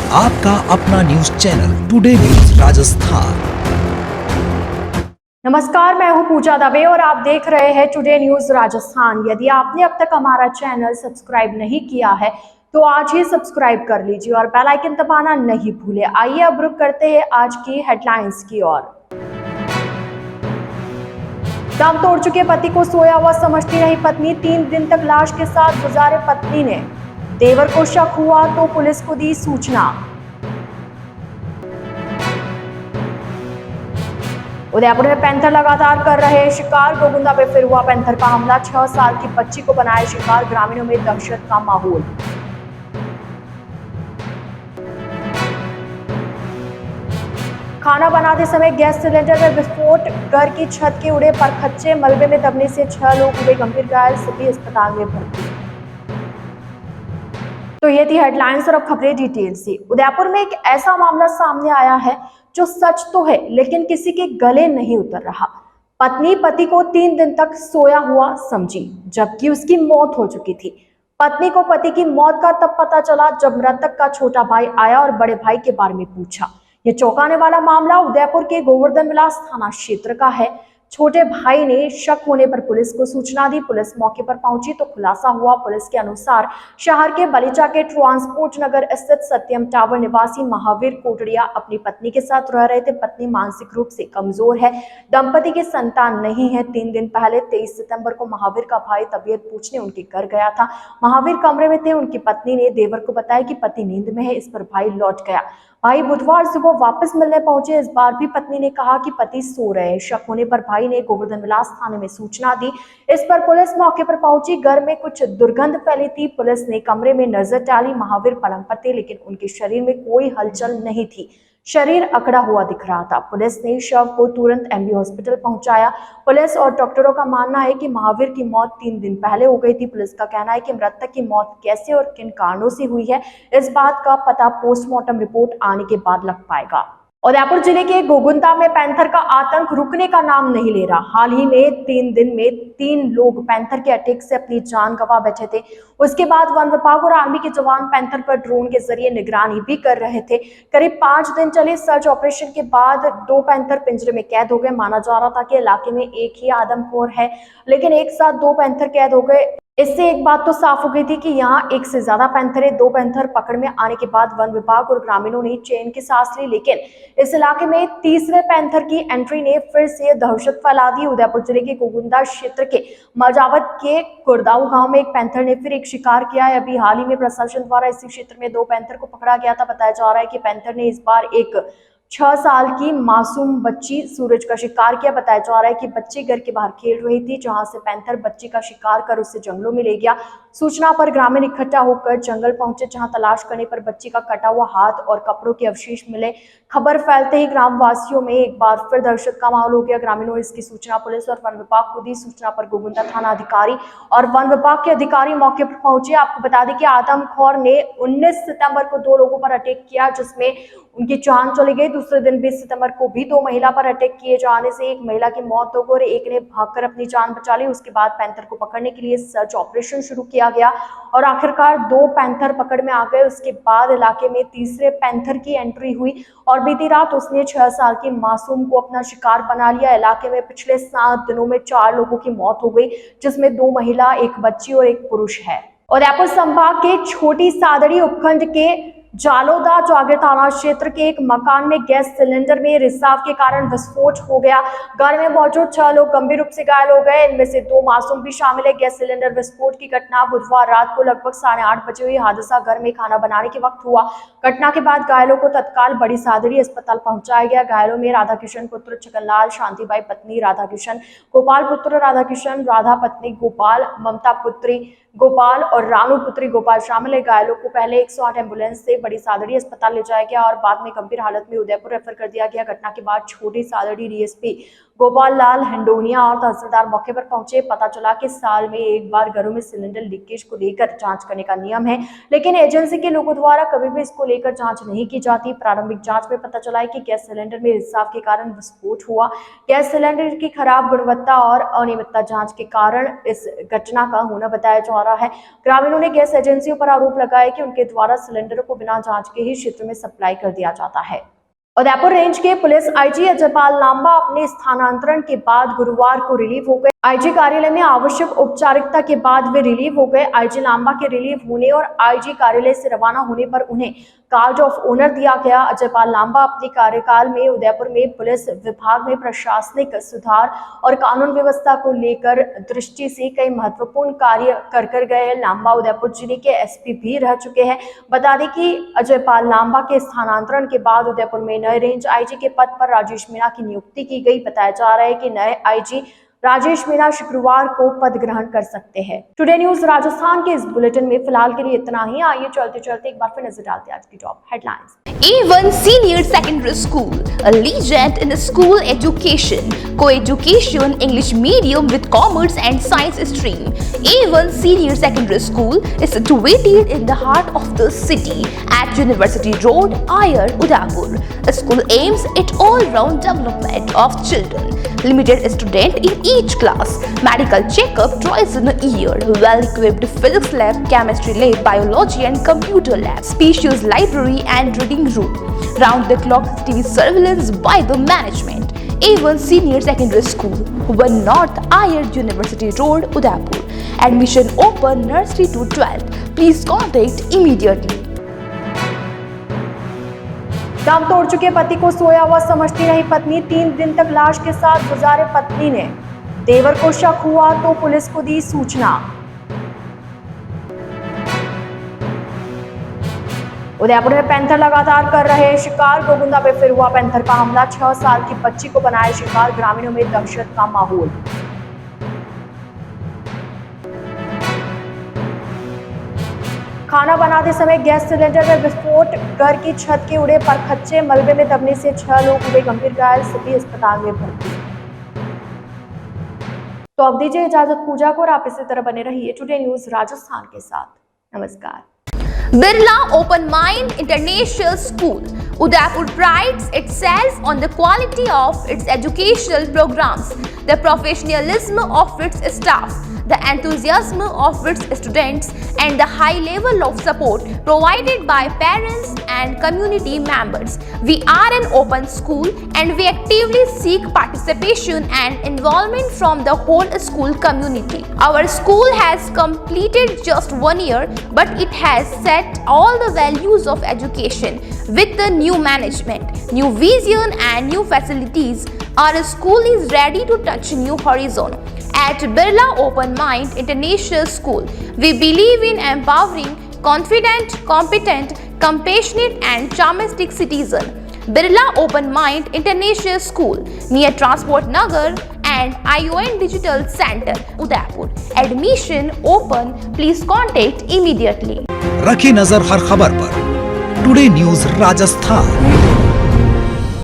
आपका अपना news channel today news Rajasthan. नमस्कार, मैं हूं पूजा दवे और आप देख रहे हैं टुडे न्यूज राजस्थान। यदि आपने अब तक हमारा चैनल सब्सक्राइब नहीं किया है तो आज ही सब्सक्राइब कर लीजिए और बेल आइकन दबाना नहीं भूले। आइए अब रुक करते हैं आज की हेडलाइंस की ओर। दम तोड़ चुके पति को सोया हुआ समझती रही पत्नी, 3 दिन तक लाश के साथ गुजारे पत्नी ने। देवर को शक हुआ तो पुलिस को दी सूचना। उदयपुर में पैंथर लगातार कर रहे शिकार, गोगुंदा पे फिर हुआ पैंथर का हमला। 6 साल की बच्ची को बनाए शिकार, ग्रामीणों में दहशत का माहौल। खाना बनाते समय गैस सिलेंडर में विस्फोट, घर की छत के उड़े परखच्चे, मलबे में दबने से 6 लोग हुए गंभीर घायल, सभी अस्पताल में भर्ती। तो ये थी हेडलाइंस और अब खबरें डिटेल से। उदयपुर में एक ऐसा मामला सामने आया है जो सच तो है लेकिन किसी के गले नहीं उतर रहा। पत्नी पति को 3 दिन तक सोया हुआ समझी जबकि उसकी मौत हो चुकी थी। पत्नी को पति की मौत का तब पता चला जब मृतक का छोटा भाई आया और बड़े भाई के बारे में पूछा। ये चौंकाने वाला मामला उदयपुर के गोवर्धन विलास थाना क्षेत्र का है। छोटे भाई ने शक होने पर पुलिस को सूचना दी। पुलिस मौके पर पहुंची तो खुलासा हुआ। पुलिस के अनुसार शहर के बलीचा के ट्रांसपोर्ट नगर स्थित सत्यम टावर निवासी महावीर कोटड़िया अपनी पत्नी के साथ रह रहे थे। पत्नी मानसिक रूप से कमजोर है। दंपति की संतान नहीं है। 3 दिन पहले 23 सितंबर को महावीर का भाई तबीयत पूछने उनके घर गया था। महावीर कमरे में थे। उनकी पत्नी ने देवर को बताया कि पति नींद में है। इस पर भाई लौट गया। भाई बुधवार सुबह वापस मिलने पहुंचे। इस बार भी पत्नी ने कहा कि पति सो रहे हैं। शक होने पर भाई ने गोवर्धन विलास थाने में सूचना दी। इस पर पुलिस मौके पर पहुंची। घर में कुछ दुर्गंध फैली थी। पुलिस ने कमरे में नजर डाली। महावीर पलंग पर थे लेकिन उनके शरीर में कोई हलचल नहीं थी। शरीर अकड़ा हुआ दिख रहा था। पुलिस ने शव को तुरंत एमबी हॉस्पिटल पहुंचाया। पुलिस और डॉक्टरों का मानना है कि महावीर की मौत 3 दिन पहले हो गई थी। पुलिस का कहना है कि मृतक की मौत कैसे और किन कारणों से हुई है, इस बात का पता पोस्टमार्टम रिपोर्ट आने के बाद लग पाएगा। उदयपुर जिले के गोगुंदा में पैंथर का आतंक रुकने का नाम नहीं ले रहा। हाल ही में 3 दिन में 3 लोग पैंथर के अटैक से अपनी जान गंवा बैठे थे। उसके बाद वन विभाग और आर्मी के जवान पैंथर पर ड्रोन के जरिए निगरानी भी कर रहे थे। करीब 5 दिन चले सर्च ऑपरेशन के बाद 2 पैंथर पिंजरे में कैद हो गए। माना जा रहा था कि इलाके में एक ही आदमखोर है लेकिन एक साथ 2 पैंथर कैद हो गए। इससे एक बात तो साफ हो गई थी कि यहाँ एक से ज्यादा पैंथर है। 2 पैंथर पकड़ में आने के बाद वन विभाग और ग्रामीणों ने चैन की सांस ली लेकिन इस इलाके में तीसरे पैंथर की एंट्री ने फिर से दहशत फैला दी। उदयपुर जिले के गोगुंदा क्षेत्र के मजावत के कुरदाऊ गांव में एक पैंथर ने फिर एक शिकार किया है। अभी हाल ही में प्रशासन द्वारा इसी क्षेत्र में 2 पैंथर को पकड़ा गया था। बताया जा रहा है कि पैंथर ने इस बार एक 6 साल की मासूम बच्ची सूरज का शिकार किया। बताया जा रहा है कि बच्ची घर के बाहर खेल रही थी जहां से पैंथर बच्ची का शिकार कर उसे जंगलों में ले गया। सूचना पर ग्रामीण इकट्ठा होकर जंगल पहुंचे जहां तलाश करने पर बच्ची का कटा हुआ हाथ और कपड़ों के अवशेष मिले। खबर फैलते ही ग्रामवासियों में एक बार फिर दहशत का माहौल हो गया। ग्रामीणों ने इसकी सूचना पुलिस और वन विभाग को दी। सूचना पर गोगुंदा थाना अधिकारी और वन विभाग के अधिकारी मौके पर पहुंचे। आपको बता दें कि आदमखोर ने 19 सितंबर को 2 लोगों पर अटैक किया जिसमें उनकी जान चली गई। दूसरे दिन 20 सितंबर को भी 2 महिला पर अटैक किए जाने से एक महिला की मौत हो गई और एक ने भागकर अपनी जान बचा ली। उसके बाद पैंथर को पकड़ने के लिए सर्च ऑपरेशन शुरू किया गया और आखिरकार 2 पैंथर पकड़ में आ गए। उसके बाद इलाके में तीसरे पैंथर की एंट्री हुई और बीती रात उसने 6 साल की मासूम को अपना शिकार बना लिया। इलाके में पिछले 7 दिनों में 4 लोगों की मौत हो गई जिसमें 2 महिला, एक बच्ची और एक पुरुष है। उदयपुर संभाग के छोटी सादड़ी उपखंड के जालोदा जागीर थाना क्षेत्र के एक मकान में गैस सिलेंडर में रिसाव के कारण विस्फोट हो गया। घर में मौजूद 6 लोग गंभीर रूप से घायल हो गए। इनमें से 2 मासूम भी शामिल है। गैस सिलेंडर विस्फोट की घटना बुधवार रात को लगभग 8:30 बजे हुई। हादसा घर में खाना बनाने के वक्त हुआ। घटना के बाद घायलों को तत्काल बड़ी सादड़ी अस्पताल पहुंचाया गया। घायलों में राधा किशन पुत्र छगनलाल, शांतिबाई पत्नी राधा किशन, गोपाल पुत्र राधा किशन, राधा पत्नी गोपाल, ममता पुत्री गोपाल और रानू पुत्री गोपाल शामिल है। घायलों को पहले 108 एम्बुलेंस से बड़ी सादड़ी अस्पताल ले जाया गया और बाद में गंभीर हालत में उदयपुर रेफर कर दिया गया। घटना के बाद छोटी सादड़ी डीएसपी गोपाल लाल हंडोनिया और तहसीलदार मौके पर पहुंचे। पता चला कि साल में एक बार घरों में सिलेंडर लीकेज को लेकर जांच करने का नियम है लेकिन एजेंसी के लोगों द्वारा कभी भी इसको लेकर जांच नहीं की जाती। प्रारंभिक जांच में पता चला है कि गैस सिलेंडर में रिसाव के कारण विस्फोट हुआ। गैस सिलेंडर की खराब गुणवत्ता और अनियमितता जांच के कारण इस घटना का होना बताया जा रहा है। ग्रामीणों ने गैस एजेंसियों पर आरोप लगाया कि उनके द्वारा सिलेंडरों को बिना बिना जांच के ही क्षेत्र में सप्लाई कर दिया जाता है। उदयपुर रेंज के पुलिस आईजी अजयपाल लांबा अपने स्थानांतरण के बाद गुरुवार को रिलीव हो गए। आईजी कार्यालय में आवश्यक औपचारिकता के बाद वे रिलीव हो गए। आईजी लांबा के रिलीव होने और आईजी कार्यालय से रवाना होने पर उन्हें कार्ड ऑफ ऑनर दिया गया। अजयपाल लांबा अपने कार्यकाल में उदयपुर में पुलिस विभाग में प्रशासनिक सुधार और कानून व्यवस्था को लेकर दृष्टि से कई महत्वपूर्ण कार्य कर गए। लांबा उदयपुर जिले के एसपी भी रह चुके हैं। बता दें कि अजयपाल लांबा के स्थानांतरण के बाद उदयपुर में नए रेंज आईजी के पद पर राजेश मीणा की नियुक्ति की गई। बताया जा रहा है कि नए आईजी राजेश मीणा शुक्रवार को पद ग्रहण कर सकते हैं। टुडे न्यूज राजस्थान के इस बुलेटिन में फिलहाल के लिए इतना ही। आइए चलते चलते एक बार फिर नजर डालते हैं आज की top headlines. A1 Senior Secondary School, a legend in school education, co-education, English medium with commerce and science stream. A1 Senior Secondary School is situated in the heart of the city at University Road, Ayer, Udaipur. The school aims at all-round development of children. Limited student in each class. Medical checkup twice in a year. Well-equipped physics lab, chemistry lab, biology and computer lab. Spacious library and reading room. Round-the-clock TV surveillance by the management. A1 Senior Secondary School, 1 North Ayer, University Road, Udaipur. Admission open nursery to 12th. Please contact immediately. दम तोड़ चुके पति को सोया हुआ समझती रही पत्नी, 3 दिन तक लाश के साथ गुजारे पत्नी ने। देवर को शक हुआ तो पुलिस को दी सूचना। उदयपुर में पैंथर लगातार कर रहे शिकार। गोगुंदा पे फिर हुआ पैंथर का हमला। 6 साल की बच्ची को बनाया शिकार। ग्रामीणों में दहशत का माहौल। खाना बनाते समय गैस सिलेंडर में विस्फोट, घर की छत के उड़े परखच्चे, मलबे में दबने से 6 लोग हुए गंभीर घायल, सभी अस्पताल में भर्ती। तो अब दीजिए इजाजत पूजा को और आप इसी तरह बने रहिए टुडे न्यूज राजस्थान के साथ। नमस्कार। Birla Open Mind International School, Udaipur prides itself on the quality of its educational programs, the professionalism of its staff, the enthusiasm of its students, and the high level of support provided by parents and community members. We are an open school and we actively seek participation and involvement from the whole school community. Our school has completed just 1 year, but it has set all the values of education with the new management, new vision and new facilities. Our school is ready to touch new horizon. At Birla Open Mind International School, we believe in empowering confident, competent, compassionate and charmistic citizen. Birla Open Mind International School near Transport Nagar and ION Digital Center, Udaipur. Admission open. Please contact immediately. रखी नजर हर खबर पर। Today news Rajasthan.